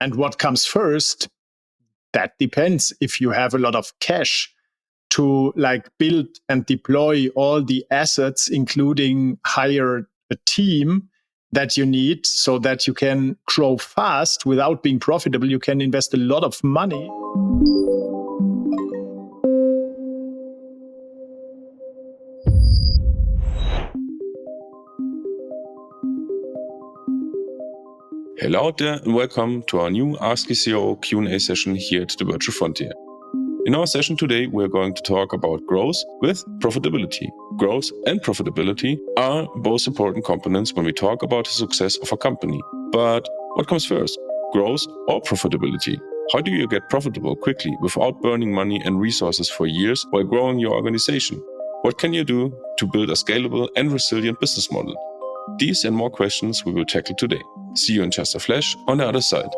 And what comes first, that depends. If you have a lot of cash to build and deploy all the assets, including hire a team that you need so that you can grow fast without being profitable, you can invest a lot of money. Hello out there and welcome to our new Ask a CEO Q&A session here at the Virtual Frontier. In our session today, we're going to talk about growth with profitability. Growth and profitability are both important components when we talk about the success of a company. But what comes first, growth or profitability? How do you get profitable quickly without burning money and resources for years while growing your organization? What can you do to build a scalable and resilient business model? These and more questions we will tackle today. See you in just a flash on the other side.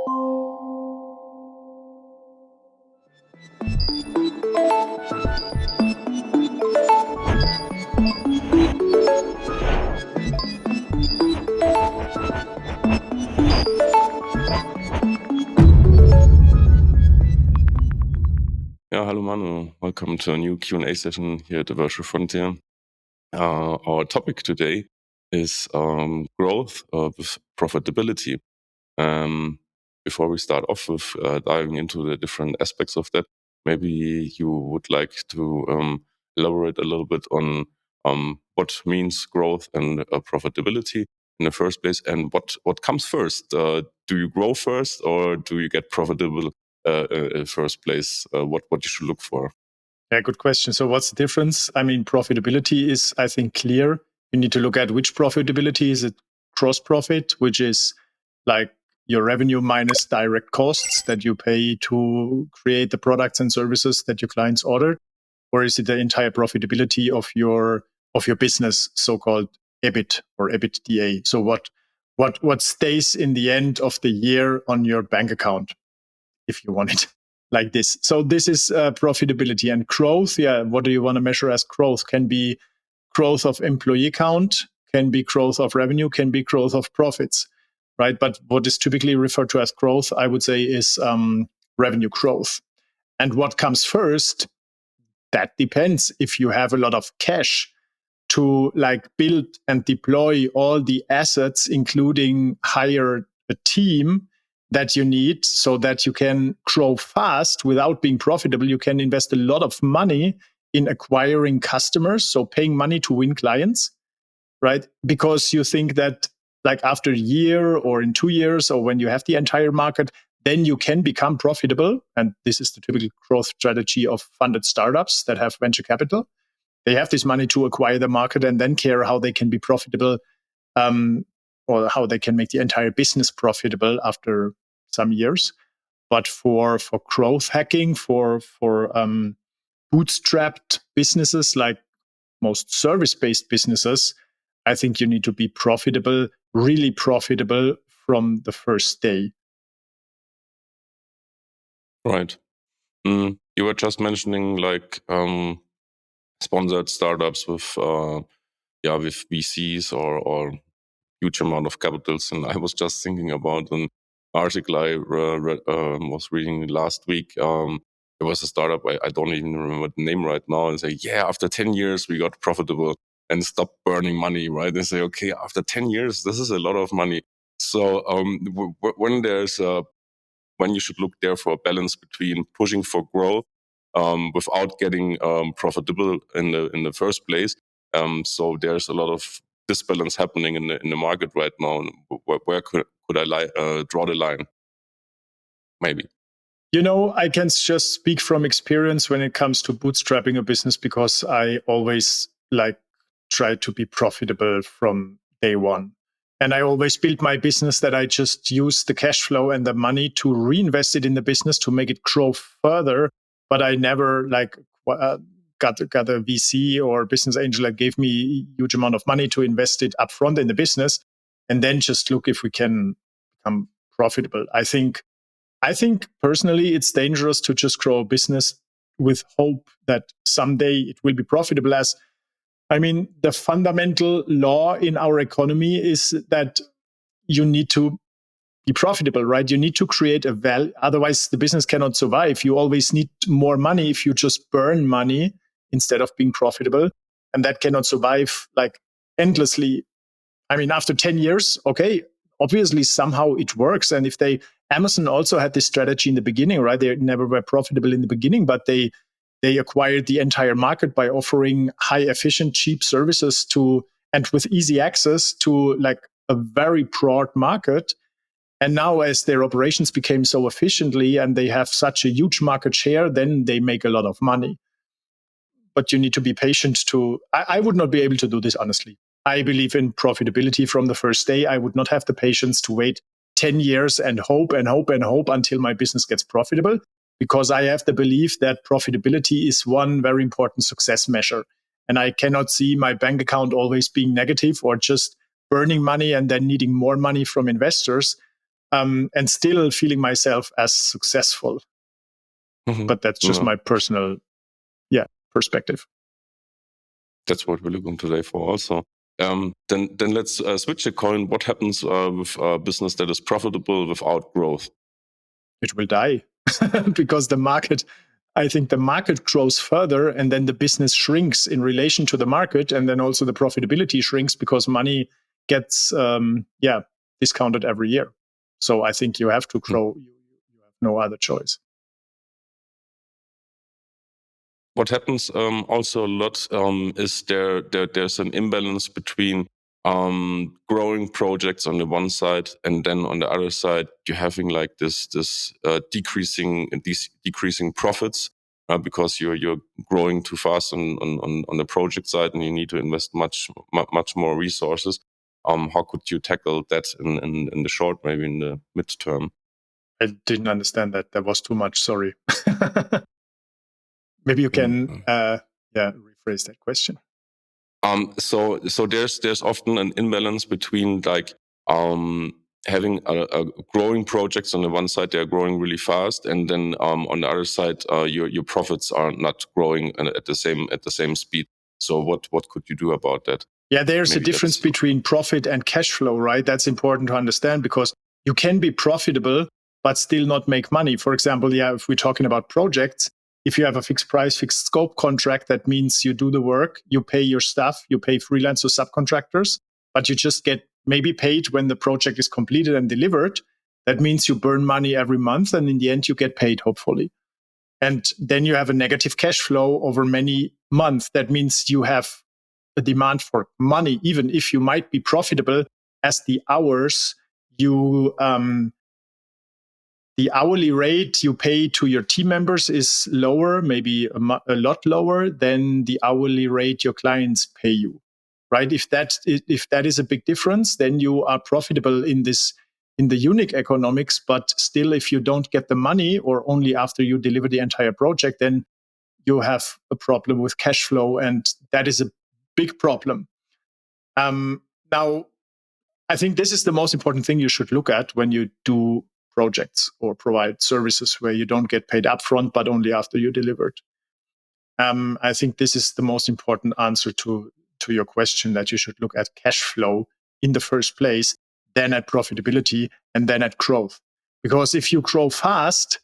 Yeah, hello Manu. Welcome to a new Q&A session here at the Virtual Frontier. Our topic today is growth with profitability. Before we start off with diving into the different aspects of that, maybe you would like to elaborate a little bit on what means growth and profitability in the first place, and what comes first. Do you grow first, or do you get profitable in first place? What you should look for? Yeah, good question. So what's the difference? I mean, profitability is, I think, clear. You need to look at which profitability. Is it gross profit, which is like your revenue minus direct costs that you pay to create the products and services that your clients order? Or is it the entire profitability of your business, so-called EBIT or EBITDA? So what stays in the end of the year on your bank account, if you want it like this. So this is profitability. And growth. Yeah, what do you want to measure as growth? Can be growth of employee count, can be growth of revenue, can be growth of profits, right? But what is typically referred to as growth, I would say, is revenue growth. And what comes first, that depends. If you have a lot of cash to build and deploy all the assets, including hire a team that you need so that you can grow fast without being profitable, you can invest a lot of money in acquiring customers, so paying money to win clients, right? Because you think that after a year or in 2 years, or when you have the entire market, then you can become profitable. And this is the typical growth strategy of funded startups that have venture capital. They have this money to acquire the market and then care how they can be profitable, or how they can make the entire business profitable after some years. But for growth hacking, for bootstrapped businesses, like most service-based businesses, I think you need to be profitable, really profitable from the first day. Right. You were just mentioning sponsored startups with VCs or huge amount of capitals, and I was just thinking about an article I was reading last week. It was a startup, I don't even remember the name right now, and say, after 10 years we got profitable and stopped burning money, right? They say, okay, after 10 years, this is a lot of money. So when you should look there for a balance between pushing for growth without getting profitable in the first place. So there's a lot of disbalance happening in the market right now. Where could I draw the line? Maybe. I can just speak from experience when it comes to bootstrapping a business, because I always try to be profitable from day one. And I always built my business that I just use the cash flow and the money to reinvest it in the business to make it grow further. But I never got a VC or business angel that gave me a huge amount of money to invest it upfront in the business and then just look if we can become profitable. I think personally it's dangerous to just grow a business with hope that someday it will be profitable. The fundamental law in our economy is that you need to be profitable, right? You need to create a value. Otherwise, the business cannot survive. You always need more money if you just burn money instead of being profitable. And that cannot survive like endlessly. I mean, after 10 years, okay, obviously somehow it works. And if Amazon also had this strategy in the beginning, right? They never were profitable in the beginning, but they acquired the entire market by offering high efficient, cheap services and with easy access to like a very broad market. And now as their operations became so efficiently and they have such a huge market share, then they make a lot of money. But you need to be patient I would not be able to do this, honestly. I believe in profitability from the first day. I would not have the patience to wait 10 years and hope and hope and hope until my business gets profitable, because I have the belief that profitability is one very important success measure. And I cannot see my bank account always being negative or just burning money and then needing more money from investors, and still feeling myself as successful. Mm-hmm. But that's just my personal perspective. That's what we're looking today for also. Then let's switch the coin. What happens with a business that is profitable without growth? It will die because I think the market grows further and then the business shrinks in relation to the market. And then also the profitability shrinks because money gets discounted every year. So I think you have to grow. You have no other choice. What happens also a lot is there's an imbalance between growing projects on the one side, and then on the other side you're having like this decreasing profits because you're growing too fast on the project side, and you need to invest much more resources. How could you tackle that in the short, maybe in the midterm? I didn't understand that. That was too much. Sorry. Maybe you can rephrase that question. So there's often an imbalance between like having a growing projects on the one side, they're growing really fast, and then on the other side, your profits are not growing at the same speed. So what could you do about that? Yeah, there's a difference between profit and cash flow, right? That's important to understand, because you can be profitable but still not make money. For example, if we're talking about projects, if you have a fixed price, fixed scope contract, that means you do the work, you pay your staff, you pay freelance or subcontractors, but you just get maybe paid when the project is completed and delivered. That means you burn money every month, and in the end you get paid, hopefully. And then you have a negative cash flow over many months. That means you have a demand for money, even if you might be profitable, as the hours the hourly rate you pay to your team members is lower, maybe a lot lower than the hourly rate your clients pay you, right? If that is a big difference, then you are profitable in the unique economics. But still, if you don't get the money, or only after you deliver the entire project, then you have a problem with cash flow, and that is a big problem. Now, I think this is the most important thing you should look at when you do projects or provide services where you don't get paid upfront, but only after you delivered. I think this is the most important answer to your question, that you should look at cash flow in the first place, then at profitability, and then at growth. Because if you grow fast,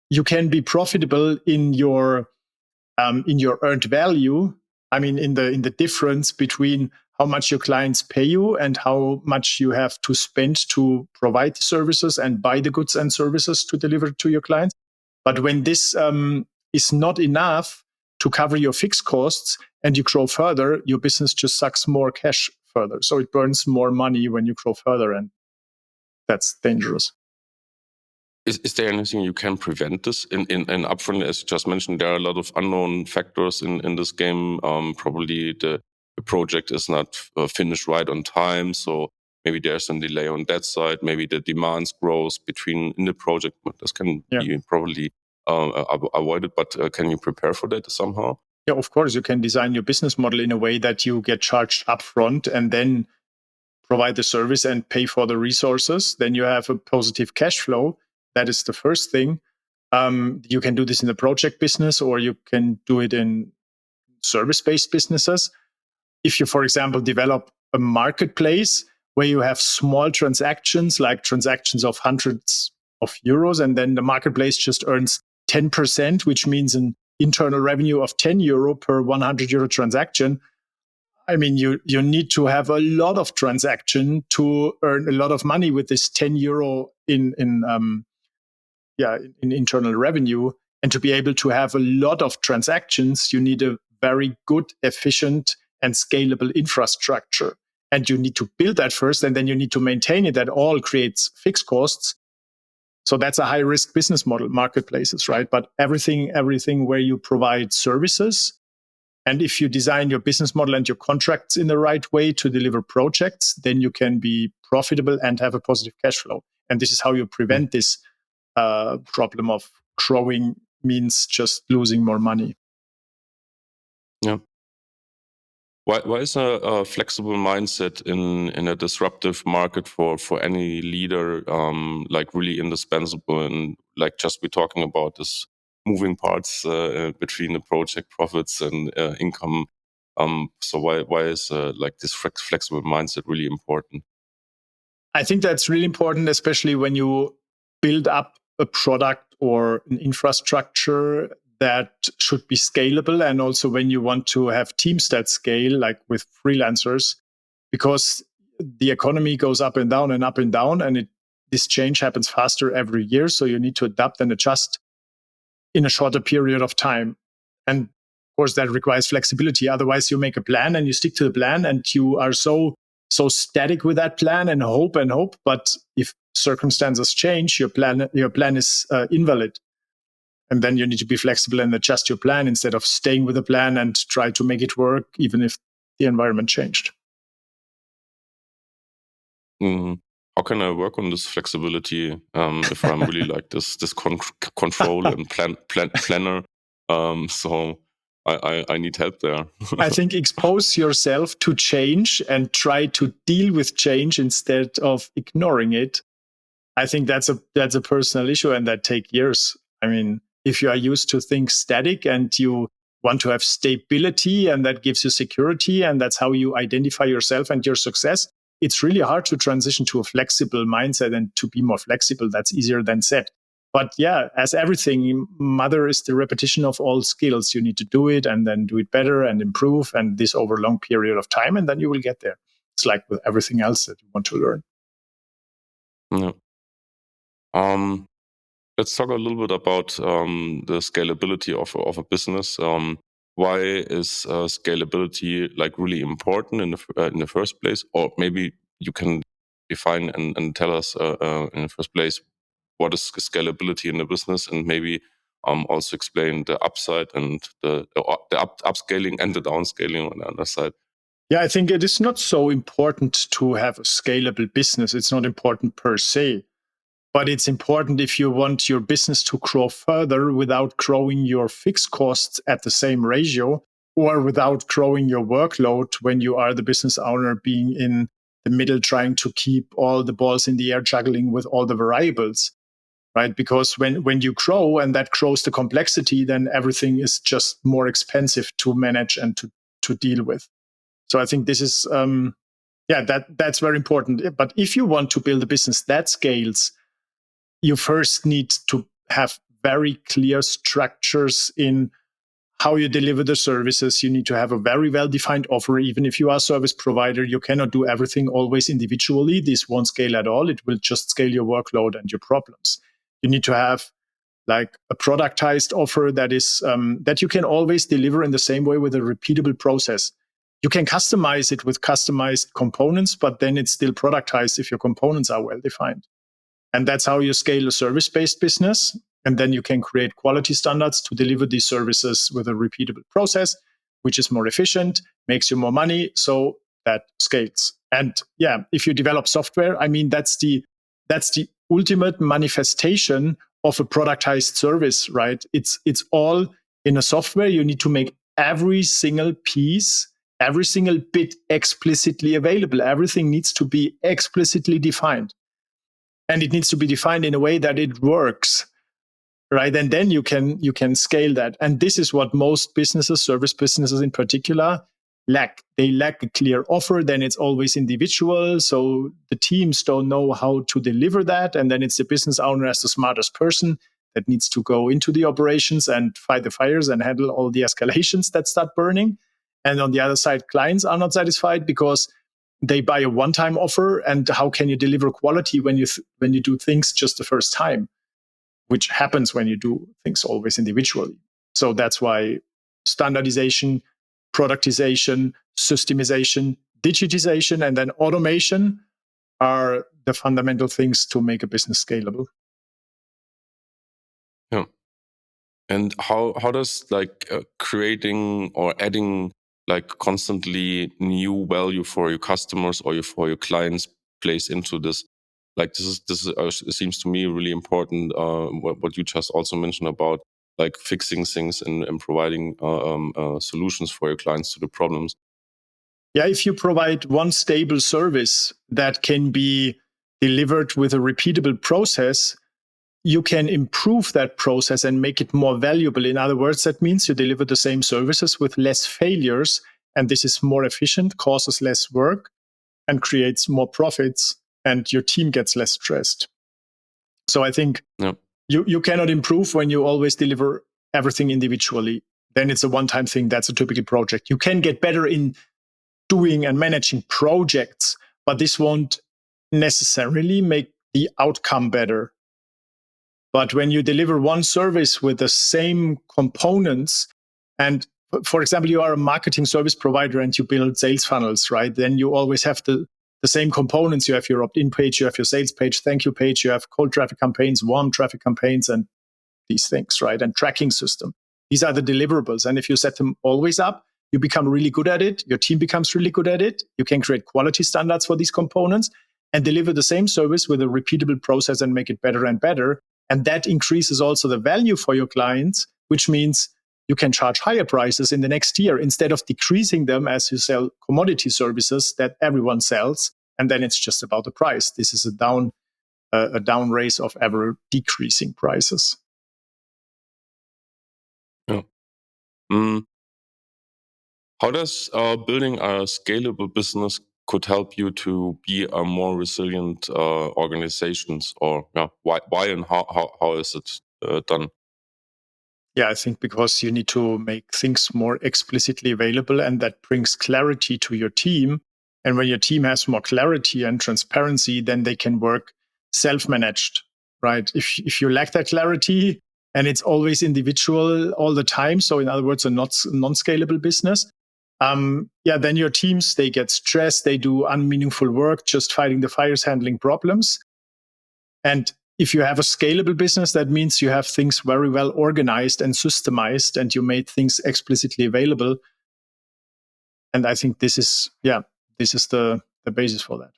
you can be profitable in your earned value. I mean, in the difference between how much your clients pay you and how much you have to spend to provide the services and buy the goods and services to deliver to your clients. But when this is not enough to cover your fixed costs and you grow further, your business just sucks more cash further. So it burns more money when you grow further, and that's dangerous. Is there anything you can prevent this in upfront? As you just mentioned, there are a lot of unknown factors in this game. Probably the project is not finished right on time, so maybe there's a delay on that side. Maybe the demands grows in the project. This can be probably avoided, but can you prepare for that somehow? Yeah, of course. You can design your business model in a way that you get charged upfront and then provide the service and pay for the resources. Then you have a positive cash flow. That is the first thing. You can do this in the project business, or you can do it in service-based businesses. If you, for example, develop a marketplace where you have small transactions, like transactions of hundreds of euros, and then the marketplace just earns 10%, which means an internal revenue of 10 euro per 100 euro transaction. I mean, you need to have a lot of transaction to earn a lot of money with this 10 euro in internal revenue. And to be able to have a lot of transactions, you need a very good, efficient, and scalable infrastructure. And you need to build that first, and then you need to maintain it. That all creates fixed costs. So that's a high risk business model, marketplaces, right? But everything where you provide services, and if you design your business model and your contracts in the right way to deliver projects, then you can be profitable and have a positive cash flow. And this is how you prevent this problem of growing means just losing more money. Yeah. Why is a flexible mindset in a disruptive market for any leader like really indispensable? And like just we're talking about this moving parts between the project profits and income. So why is like this flexible mindset really important? I think that's really important, especially when you build up a product or an infrastructure that should be scalable, and also when you want to have teams that scale, like with freelancers, because the economy goes up and down and up and down, and this change happens faster every year. So you need to adapt and adjust in a shorter period of time. And of course, that requires flexibility. Otherwise, you make a plan and you stick to the plan, and you are so static with that plan and hope. But if circumstances change, your plan is invalid. And then you need to be flexible and adjust your plan instead of staying with the plan and try to make it work, even if the environment changed. Mm-hmm. How can I work on this flexibility if I'm really like this control and planner? So I need help there. I think expose yourself to change and try to deal with change instead of ignoring it. I think that's a personal issue, and that take years. I mean, if you are used to things static and you want to have stability, and that gives you security, and that's how you identify yourself and your success, it's really hard to transition to a flexible mindset and to be more flexible. That's easier than said. But yeah, as everything, mother is the repetition of all skills. You need to do it and then do it better and improve, and this over a long period of time, and then you will get there. It's like with everything else that you want to learn. Yeah. Let's talk a little bit about the scalability of a business. Why is scalability like really important in the first place? Or maybe you can define and tell us in the first place what is scalability in the business, and maybe also explain the upside and the upscaling and the downscaling on the other side. Yeah, I think it is not so important to have a scalable business. It's not important per se, but it's important if you want your business to grow further without growing your fixed costs at the same ratio, or without growing your workload when you are the business owner being in the middle, trying to keep all the balls in the air, juggling with all the variables, right? Because when you grow and that grows the complexity, then everything is just more expensive to manage and to deal with. So I think this is, that's very important. But if you want to build a business that scales, you first need to have very clear structures in how you deliver the services. You need to have a very well-defined offer. Even if you are a service provider, you cannot do everything always individually. This won't scale at all. It will just scale your workload and your problems. You need to have like a productized offer that is that you can always deliver in the same way with a repeatable process. You can customize it with customized components, but then it's still productized if your components are well defined. And that's how you scale a service-based business. And then you can create quality standards to deliver these services with a repeatable process, which is more efficient, makes you more money. So that scales. And yeah, if you develop software, I mean, that's the ultimate manifestation of a productized service, right? It's all in a software. You need to make every single piece, every single bit explicitly available. Everything needs to be explicitly defined. And it needs to be defined in a way that it works, right? And then you can scale that. And this is what most businesses, service businesses in particular, lack. They lack a clear offer, then it's always individual. So the teams don't know how to deliver that. And then it's the business owner as the smartest person that needs to go into the operations and fight the fires and handle all the escalations that start burning. And on the other side, clients are not satisfied because they buy a one-time offer. And how can you deliver quality when you do things just the first time, which happens when you do things always individually. So that's why standardization, productization, systemization, digitization, and then automation are the fundamental things to make a business scalable. Yeah. And how does creating or adding constantly new value for your customers or for your clients plays into this? This seems to me really important. What you just also mentioned about fixing things and providing solutions for your clients to the problems. Yeah, if you provide one stable service that can be delivered with a repeatable process, you can improve that process and make it more valuable. In other words, that means you deliver the same services with less failures, and this is more efficient, causes less work, and creates more profits, and your team gets less stressed. So I think you cannot improve when you always deliver everything individually. Then it's a one-time thing. That's a typical project. You can get better in doing and managing projects, but this won't necessarily make the outcome better. But when you deliver one service with the same components, and for example, you are a marketing service provider and you build sales funnels, right? Then you always have the same components. You have your opt-in page, you have your sales page, thank you page, you have cold traffic campaigns, warm traffic campaigns, and these things, right? And tracking system. These are the deliverables. And if you set them always up, you become really good at it. Your team becomes really good at it. You can create quality standards for these components and deliver the same service with a repeatable process and make it better and better. And that increases also the value for your clients, which means you can charge higher prices in the next year instead of decreasing them as you sell commodity services that everyone sells. And then it's just about the price. This is a down race of ever decreasing prices. Yeah. How does building a scalable business could help you to be a more resilient organizations, or why and how is it done? Yeah, I think because you need to make things more explicitly available, and that brings clarity to your team. And when your team has more clarity and transparency, then they can work self-managed, right? If you lack that clarity and it's always individual all the time, so in other words, a non-scalable business, then your teams, they get stressed, they do unmeaningful work, just fighting the fires, handling problems. And if you have a scalable business, that means you have things very well organized and systemized, and you made things explicitly available. And I think this is the basis for that.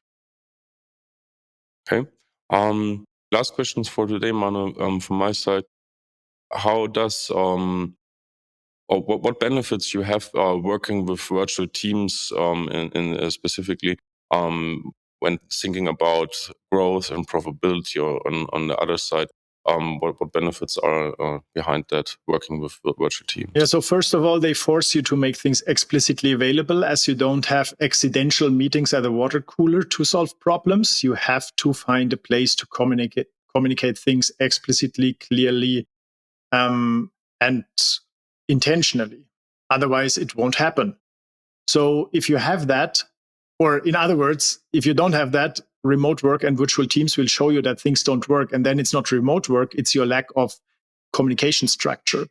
Okay. Last questions for today, Manu, from my side. How does or what benefits you have working with virtual teams in specifically when thinking about growth and profitability, or on the other side, what benefits are behind that working with virtual teams? Yeah, so first of all, they force you to make things explicitly available, as you don't have accidental meetings at a water cooler to solve problems. You have to find a place to communicate things explicitly, clearly, and intentionally. Otherwise, it won't happen. So if you have that, or in other words, if you don't have that, remote work and virtual teams will show you that things don't work. And then it's not remote work, it's your lack of communication structure.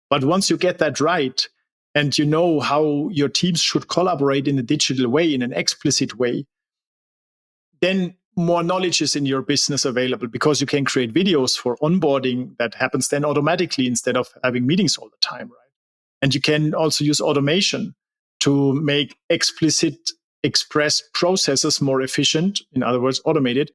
But once you get that right, and you know how your teams should collaborate in a digital way, in an explicit way, then more knowledge is in your business available, because you can create videos for onboarding that happens then automatically instead of having meetings all the time, right? And you can also use automation to make explicit expressed processes more efficient, in other words, automated.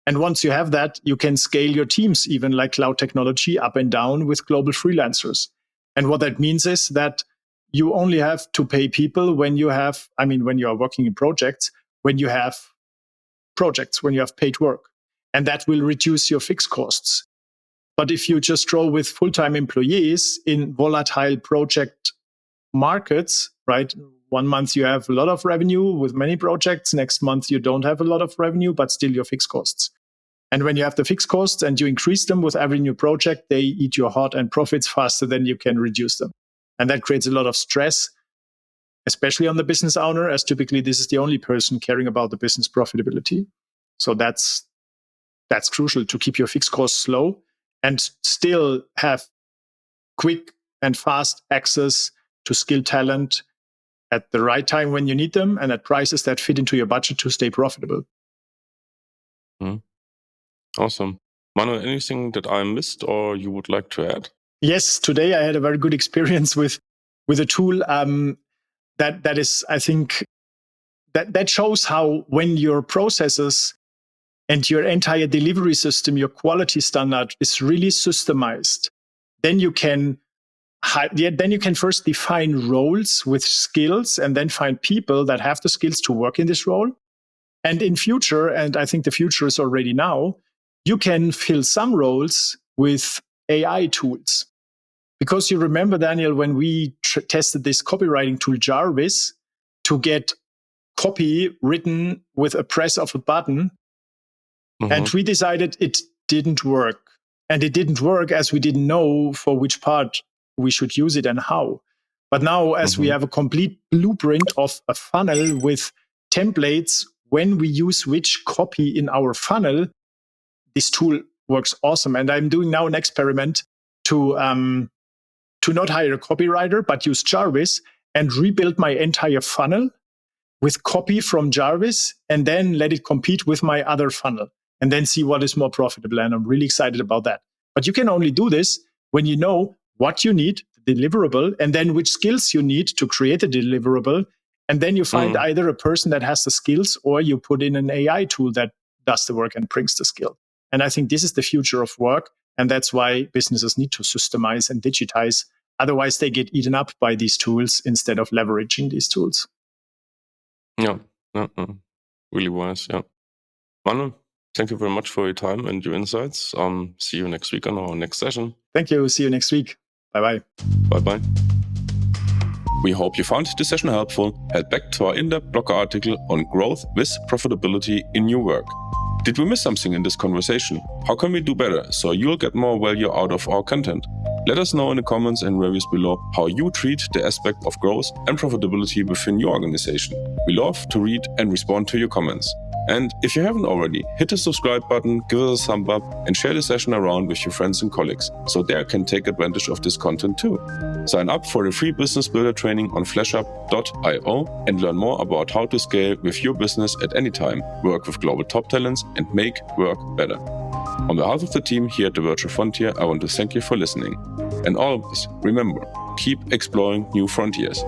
And once you have that, you can scale your teams, even like cloud technology, up and down with global freelancers. And what that means is that you only have to pay people when you are working in projects, when you have paid work. And that will reduce your fixed costs. But if you just roll with full-time employees in volatile project markets, right, one month you have a lot of revenue with many projects. Next month you don't have a lot of revenue, but still your fixed costs. And when you have the fixed costs and you increase them with every new project, they eat your heart and profits faster than you can reduce them. And that creates a lot of stress, especially on the business owner, as typically this is the only person caring about the business profitability. So that's crucial to keep your fixed costs low and still have quick and fast access to skilled talent at the right time when you need them and at prices that fit into your budget to stay profitable. Awesome. Manuel, anything that I missed or you would like to add? Yes, today I had a very good experience with a tool that is, I think, that shows how when your processes and your entire delivery system, your quality standard is really systemized, then you can first define roles with skills and then find people that have the skills to work in this role. And in future, and I think the future is already now, you can fill some roles with AI tools. Because you remember, Daniel, when we tested this copywriting tool, Jarvis, to get copy written with a press of a button, and we decided it didn't work. And it didn't work as we didn't know for which part we should use it and how. But now, as we have a complete blueprint of a funnel with templates, when we use which copy in our funnel, this tool works awesome. And I'm doing now an experiment to not hire a copywriter, but use Jarvis and rebuild my entire funnel with copy from Jarvis and then let it compete with my other funnel and then see what is more profitable. And I'm really excited about that. But you can only do this when you know what you need, the deliverable, and then which skills you need to create a deliverable. And then you find either a person that has the skills or you put in an AI tool that does the work and brings the skill. And I think this is the future of work. And that's why businesses need to systemize and digitize. Otherwise, they get eaten up by these tools instead of leveraging these tools. Yeah, really wise. Yeah. Manu, thank you very much for your time and your insights. See you next week on our next session. Thank you. See you next week. Bye-bye. Bye-bye. We hope you found this session helpful. Head back to our in-depth blog article on growth with profitability in your work. Did we miss something in this conversation? How can we do better so you'll get more value out of our content? Let us know in the comments and reviews below how you treat the aspect of growth and profitability within your organization. We love to read and respond to your comments. And if you haven't already, hit the subscribe button, give us a thumb up, and share the session around with your friends and colleagues so they can take advantage of this content too. Sign up for the free business builder training on flashup.io and learn more about how to scale with your business at any time, work with global top talents, and make work better. On behalf of the team here at the Virtual Frontier, I want to thank you for listening. And always remember, keep exploring new frontiers.